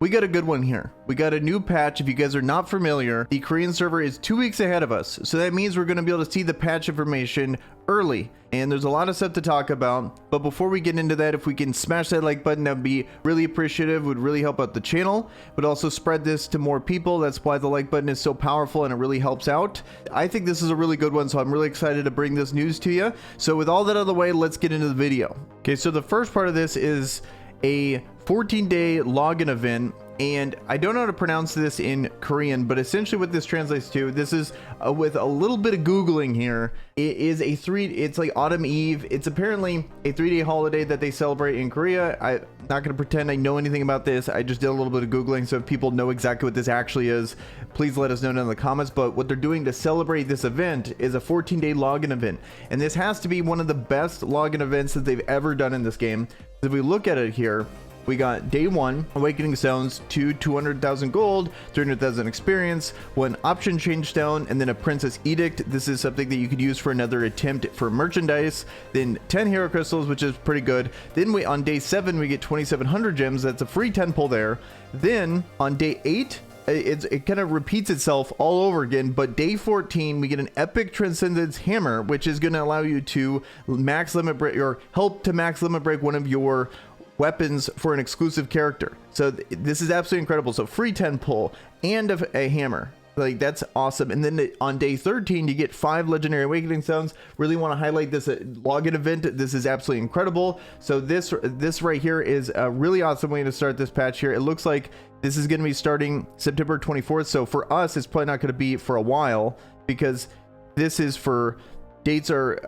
We got a good one here. We got a new patch. If you guys are not familiar, the Korean server is 2 weeks ahead of us. So that means we're going to be able to see the patch information early. And there's a lot of stuff to talk about. But before we get into that, if we can smash that like button, that would be really appreciative. Would really help out the channel, but also spread this to more people. That's why the like button is so powerful and it really helps out. I think this is a really good one, so I'm really excited to bring this news to you. So with all that out of the way, let's get into the video. Okay, so the first part of this is a 14-day login event, and I don't know how to pronounce this in Korean, but essentially what this translates to, this is with a little bit of Googling here, it is it's like Autumn Eve. It's apparently a 3-day holiday that they celebrate in Korea. I'm not going to pretend I know anything about this. I just did a little bit of Googling, so if people know exactly what this actually is, please let us know in the comments. But what they're doing to celebrate this event is a 14-day login event, and this has to be one of the best login events that they've ever done in this game. If we look at it here, we got day 1, Awakening Stones, 200,000 gold, 300,000 experience, 1 option change stone, and then a Princess Edict. This is something that you could use for another attempt for merchandise. Then 10 hero crystals, which is pretty good. Then on day 7, we get 2,700 gems. That's a free 10 pull there. Then on day 8, it kind of repeats itself all over again, but day 14 we get an epic transcendence hammer, which is going to allow you to max limit break or help to max limit break one of your weapons for an exclusive character. So this is absolutely incredible. So free 10 pull and a hammer, like that's awesome. And then on day 13 you get 5 legendary awakening stones. Really want to highlight this login event. This is absolutely incredible. So this right here is a really awesome way to start this patch here. It looks like this is going to be starting September 24th. So for us, it's probably not going to be for a while, because this is for dates are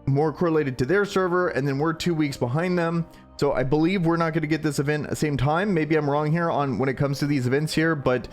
more correlated to their server, and then we're 2 weeks behind them. So I believe we're not going to get this event at the same time. Maybe I'm wrong here on when it comes to these events here, but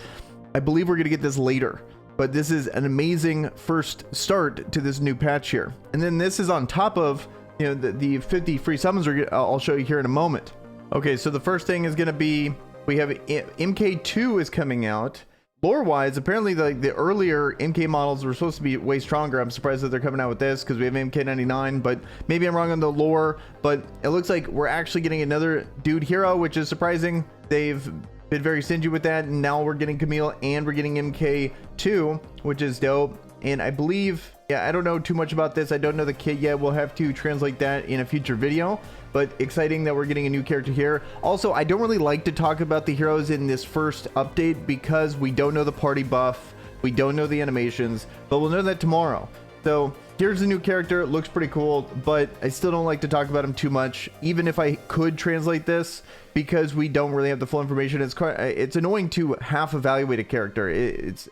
I believe we're going to get this later. But this is an amazing first start to this new patch here. And then this is on top of, you know, the 50 free summons I'll show you here in a moment. Okay, so the first thing is going to be, we have MK2 is coming out. Lore-wise, apparently the earlier MK models were supposed to be way stronger. I'm surprised that they're coming out with this, because we have MK99, but maybe I'm wrong on the lore. But it looks like we're actually getting another dude hero, which is surprising. They've been very stingy with that, and now we're getting Camille and we're getting MK2, which is dope. And I believe, yeah, I don't know too much about this. I don't know the kit yet. We'll have to translate that in a future video, but exciting that we're getting a new character here. Also, I don't really like to talk about the heroes in this first update because we don't know the party buff. We don't know the animations, but we'll know that tomorrow. So here's a new character. It looks pretty cool, but I still don't like to talk about him too much, even if I could translate this, because we don't really have the full information. It's annoying to half evaluate a character.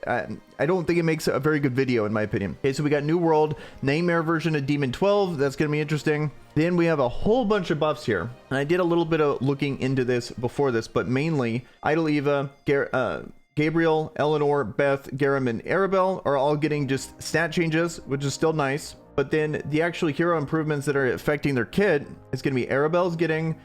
I don't think it makes a very good video, in my opinion. Okay, so we got New World, Nightmare version of Demon 12. That's going to be interesting. Then we have a whole bunch of buffs here. And I did a little bit of looking into this before this, but mainly Idol Eva, Gabriel, Eleanor, Beth, Garam, and Arabelle are all getting just stat changes, which is still nice. But then the actual hero improvements that are affecting their kit is going to be Arabelle's getting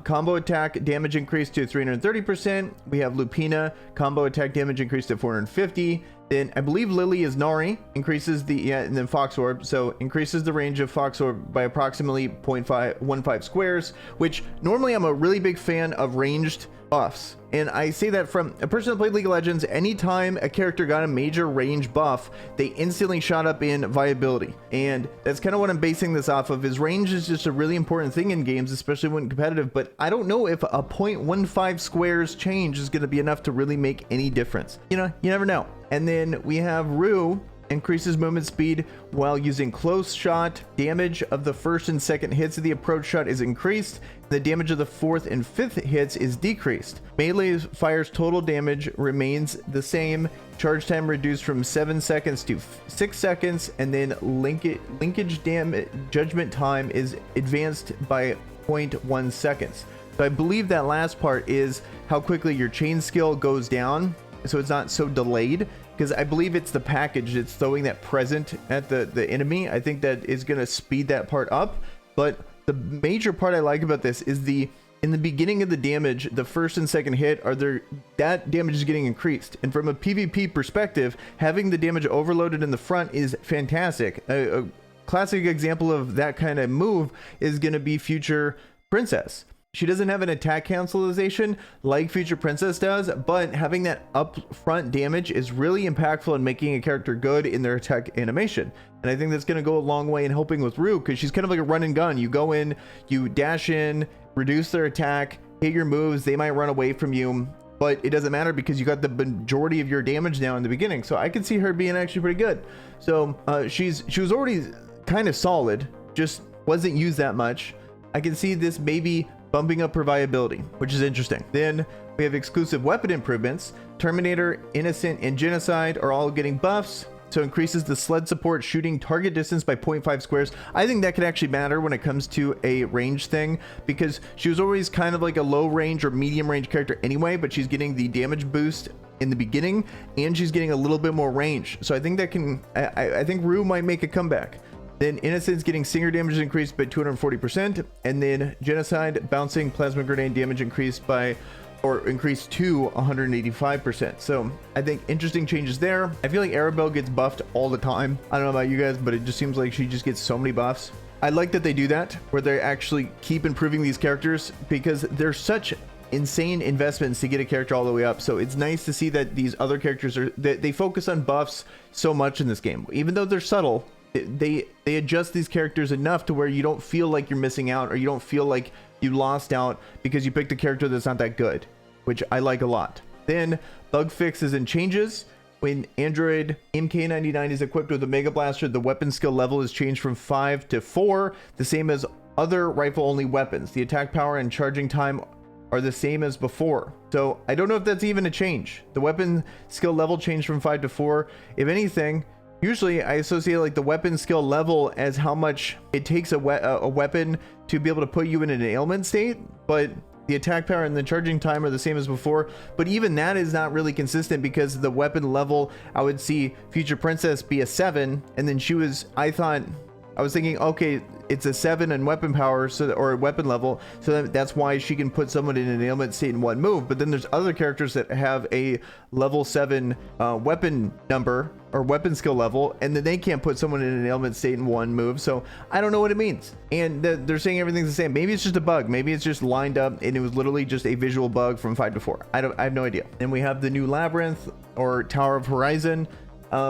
combo attack damage increased to 330%. We have Lupina, combo attack damage increased to 450. Then I believe Lily is Nari, increases the, and then Fox Orb, so increases the range of Fox Orb by approximately 0.15 squares, which normally I'm a really big fan of ranged buffs. And I say that from a person that played League of Legends. Anytime a character got a major range buff, they instantly shot up in viability. And that's kind of what I'm basing this off of, is range is just a really important thing in games, especially when competitive. But I don't know if a 0.15 squares change is going to be enough to really make any difference. You know, you never know. And then we have Rue, increases movement speed while using close shot. Damage of the first and second hits of the approach shot is increased. The damage of the fourth and fifth hits is decreased. Melee fire's total damage remains the same. Charge time reduced from 7 seconds to 6 seconds, and then linkage damage judgment time is advanced by 0.1 seconds. So I believe that last part is how quickly your chain skill goes down, so it's not so delayed, because I believe it's the package that's throwing that present at the enemy. I think that is going to speed that part up. But the major part I like about this is in the beginning of the damage, the first and second hit that damage is getting increased. And from a PvP perspective, having the damage overloaded in the front is fantastic. A classic example of that kind of move is going to be future Princess. She doesn't have an attack cancelization like Future Princess does, but having that upfront damage is really impactful in making a character good in their attack animation. And I think that's going to go a long way in helping with Rue, because she's kind of like a run and gun. You go in, you dash in, reduce their attack, hit your moves, they might run away from you, but it doesn't matter because you got the majority of your damage now in the beginning. So I could see her being actually pretty good. So she was already kind of solid, just wasn't used that much. I can see this maybe bumping up her viability, which is interesting. Then we have exclusive weapon improvements. Terminator, Innocent, and Genocide are all getting buffs. So increases the sled support shooting target distance by 0.5 squares. I think that could actually matter when it comes to a range thing, because she was always kind of like a low range or medium range character anyway, but she's getting the damage boost in the beginning and she's getting a little bit more range. So I think that can, I think Rue might make a comeback. Then Innocence getting Stinger damage increased by 240%, and then Genocide bouncing plasma grenade damage increased to 185%. So I think interesting changes there. I feel like Arabelle gets buffed all the time. I don't know about you guys, but it just seems like she just gets so many buffs. I like that they do that, where they actually keep improving these characters, because they're such insane investments to get a character all the way up. So it's nice to see that these other characters they focus on buffs so much in this game, even though they're subtle. They adjust these characters enough to where you don't feel like you're missing out, or you don't feel like you lost out because you picked a character that's not that good, which I like a lot. Then bug fixes and changes. When Android MK99 is equipped with a Mega Blaster, the weapon skill level is changed from 5 to 4, the same as other rifle only weapons. The attack power and charging time are the same as before. So I don't know if that's even a change. The weapon skill level changed from 5 to 4. If anything, usually I associate like the weapon skill level as how much it takes a weapon to be able to put you in an ailment state, but the attack power and the charging time are the same as before. But even that is not really consistent, because the weapon level, I would see Future Princess be a 7, and then I was thinking, okay, it's a 7 in weapon power, or weapon level, so that's why she can put someone in an ailment state in one move. But then there's other characters that have a level 7 weapon number or weapon skill level, and then they can't put someone in an ailment state in one move. So I don't know what it means, and they're saying everything's the same. Maybe it's just a bug, maybe it's just lined up and it was literally just a visual bug from 5 to 4. I have no idea. And we have the new Labyrinth or Tower of Horizon,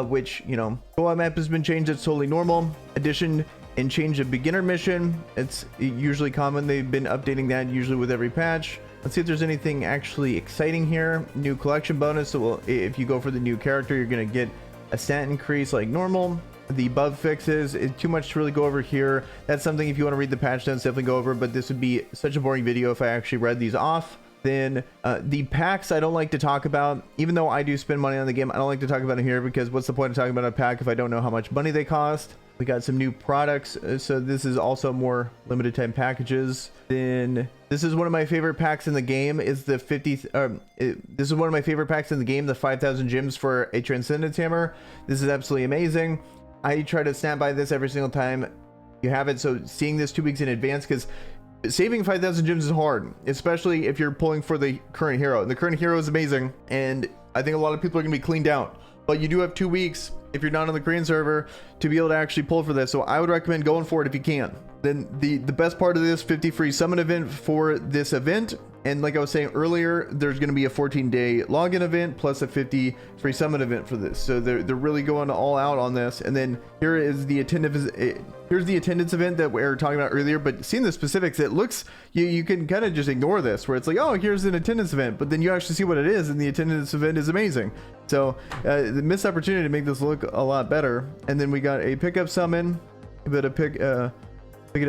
which, you know, co-op map has been changed. It's totally normal. Addition and change of beginner mission. It's usually common. They've been updating that usually with every patch. Let's see if there's anything actually exciting here. New collection bonus. So if you go for the new character, you're going to get a stat increase like normal. The bug fixes, it's too much to really go over here. That's something, if you want to read the patch notes, definitely go over, but this would be such a boring video if I actually read these off. Then the packs I don't like to talk about, even though I do spend money on the game. I don't like to talk about it here, because what's the point of talking about a pack if I don't know how much money they cost? We got some new products, so this is also more limited time packages. Then this is one of my favorite packs in the game, is the this is one of my favorite packs in the game, the 5,000 gems for a Transcendence Hammer. This is absolutely amazing. I try to snap by this every single time you have it, so seeing this 2 weeks in advance, because saving 5,000 gems is hard, especially if you're pulling for the current hero. The current hero is amazing, and I think a lot of people are going to be cleaned out, but you do have 2 weeks if you're not on the Korean server to be able to actually pull for this. So I would recommend going for it if you can. Then the best part of this 50 free summon event for this event, and like I was saying earlier, there's going to be a 14-day login event plus a 50 free summon event for this. So they're really going all out on this. And then here is the attendance event that we were talking about earlier. But seeing the specifics, it looks, you can kind of just ignore this, where it's like, oh, here's an attendance event, but then you actually see what it is, and the attendance event is amazing. So the missed opportunity to make this look a lot better. And then we got a pickup summon, but pick it up.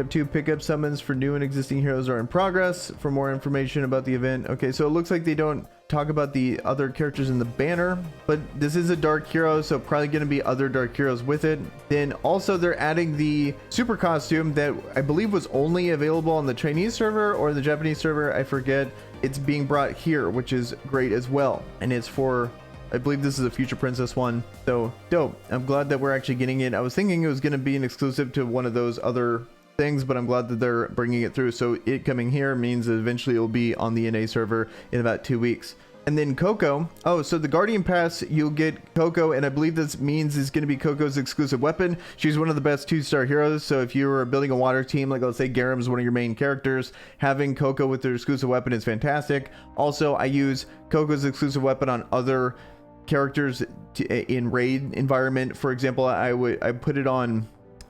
2 pickup summons for new and existing heroes are in progress. For more information about the event, okay, so it looks like they don't talk about the other characters in the banner, but this is a dark hero, so probably going to be other dark heroes with it. Then also they're adding the super costume that I believe was only available on the Chinese server or the Japanese server, I forget. It's being brought here, which is great as well, and it's for, I believe this is a Future Princess one. So dope. I'm glad that we're actually getting it. I was thinking it was going to be an exclusive to one of those other things, but I'm glad that they're bringing it through. So it coming here means that eventually it will be on the NA server in about 2 weeks. And then Coco. Oh, so the Guardian Pass, you'll get Coco, and I believe this means is going to be Coco's exclusive weapon. She's one of the best 2-star heroes, so if you were building a water team, like let's say Garam's one of your main characters, having Coco with their exclusive weapon is fantastic. Also, I use Coco's exclusive weapon on other characters in raid environment. For example, I put it on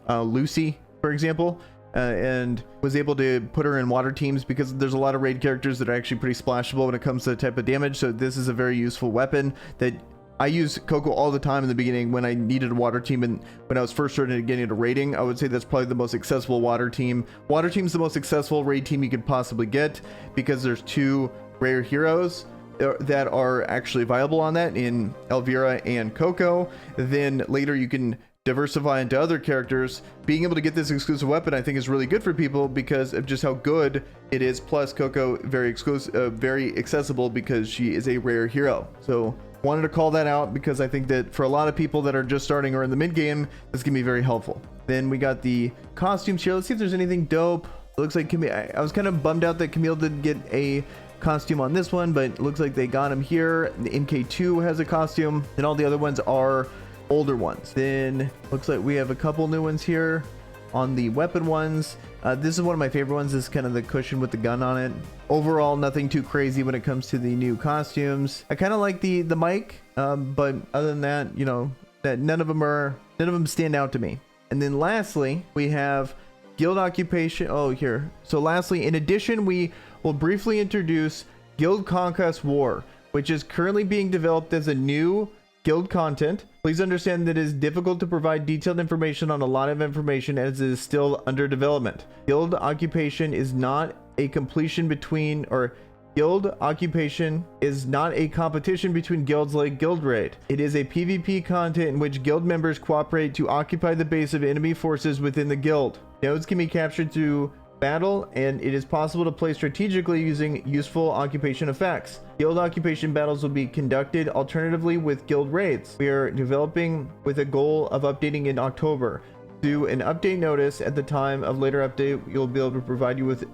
Lucy, for example. And was able to put her in water teams because there's a lot of raid characters that are actually pretty splashable when it comes to the type of damage. So this is a very useful weapon that I use Coco all the time in the beginning when I needed a water team, and when I was first starting getting into raiding. I would say that's probably the most accessible water team. Water team's the most accessible raid team you could possibly get because there's 2 rare heroes that are actually viable on that in Elvira and Coco. Then later you can diversify into other characters. Being able to get this exclusive weapon I think is really good for people because of just how good it is. Plus Coco very exclusive, very accessible because she is a rare hero. So wanted to call that out because I think that for a lot of people that are just starting or in the mid game, this can be very helpful. Then we got the costumes here. Let's see if there's anything dope. It looks like Camille, I was kind of bummed out that Camille didn't get a costume on this one, but it looks like they got him here. The MK2 has a costume, and all the other ones are older ones. Then looks like we have a couple new ones here on the weapon ones. This is one of my favorite ones. This is kind of the cushion with the gun on it. Overall, nothing too crazy when it comes to the new costumes. I kind of like the mic, but other than that, you know, that none of them stand out to me. And then lastly, we have guild occupation. Oh, here. So lastly, in addition, we will briefly introduce Guild Conquest War, which is currently being developed as a new guild content. Please understand that it is difficult to provide detailed information on a lot of information as it is still under development. Guild occupation is not a completion between, or guild occupation is not a competition between guilds like Guild Raid. It is a PvP content in which guild members cooperate to occupy the base of enemy forces within the guild. Nodes can be captured through battle, and it is possible to play strategically using useful occupation effects. Guild occupation battles will be conducted alternatively with guild raids. We are developing with a goal of updating in October. Do an update notice at the time of later update. You'll be able to provide you with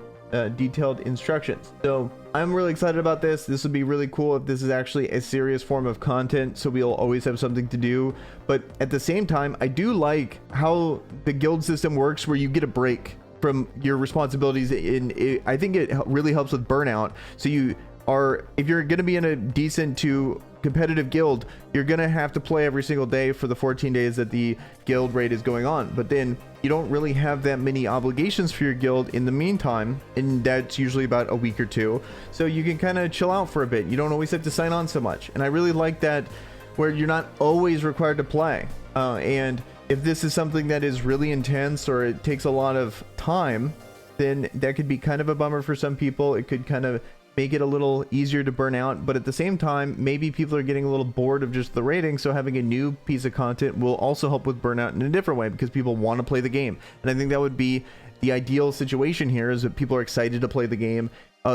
detailed instructions. So I'm really excited about this. This would be really cool if this is actually a serious form of content, so we'll always have something to do. But at the same time, I do like how the guild system works where you get a break from your responsibilities. I think it really helps with burnout. So if you're going to be in a decent to competitive guild, you're going to have to play every single day for the 14 days that the guild raid is going on. But then you don't really have that many obligations for your guild in the meantime, and that's usually about a week or 2. So you can kind of chill out for a bit. You don't always have to sign on so much. And I really like that, where you're not always required to play. And if this is something that is really intense or it takes a lot of time, then that could be kind of a bummer for some people. It could kind of make it a little easier to burn out, but at the same time, maybe people are getting a little bored of just the raiding, so having a new piece of content will also help with burnout in a different way because people want to play the game. And I think that would be the ideal situation here, is that people are excited to play the game.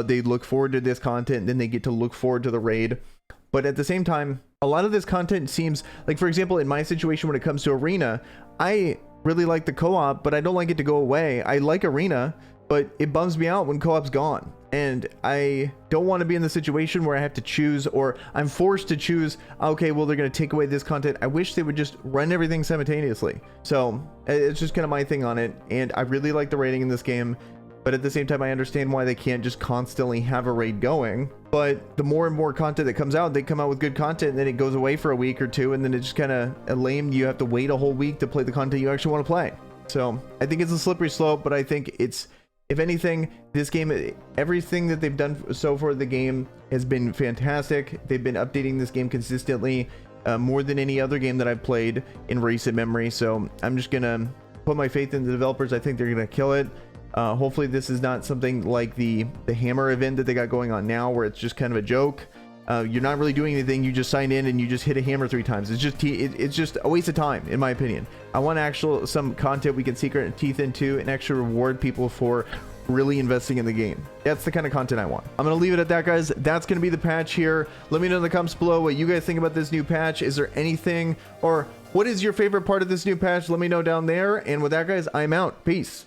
They look forward to this content, and then they get to look forward to the raid. But at the same time, a lot of this content seems like, for example, in my situation when it comes to Arena, I really like the co-op, but I don't like it to go away. I like Arena, but it bums me out when co-op's gone. And I don't want to be in the situation where I have to choose, or I'm forced to choose, okay, well, they're going to take away this content. I wish they would just run everything simultaneously. So it's just kind of my thing on it. And I really like the raiding in this game. But at the same time, I understand why they can't just constantly have a raid going. But the more and more content that comes out, they come out with good content, and then it goes away for a week or 2, and then it's just kind of lame. You have to wait a whole week to play the content you actually want to play. So I think it's a slippery slope, but I think it's, if anything, this game, everything that they've done so far, the game has been fantastic. They've been updating this game consistently, more than any other game that I've played in recent memory. So I'm just going to put my faith in the developers. I think they're going to kill it. Hopefully this is not something like the Hammer event that they got going on now, where it's just kind of a joke. You're not really doing anything. You just sign in and you just hit a hammer 3 times. It's just a waste of time, in my opinion. I want some content we can sink our teeth into and actually reward people for really investing in the game. That's the kind of content I want. I'm gonna leave it at that, guys. That's gonna be the patch here. Let me know in the comments below what you guys think about this new patch. Is there anything, or what is your favorite part of this new patch? Let me know down there. And with that, guys, I'm out. Peace.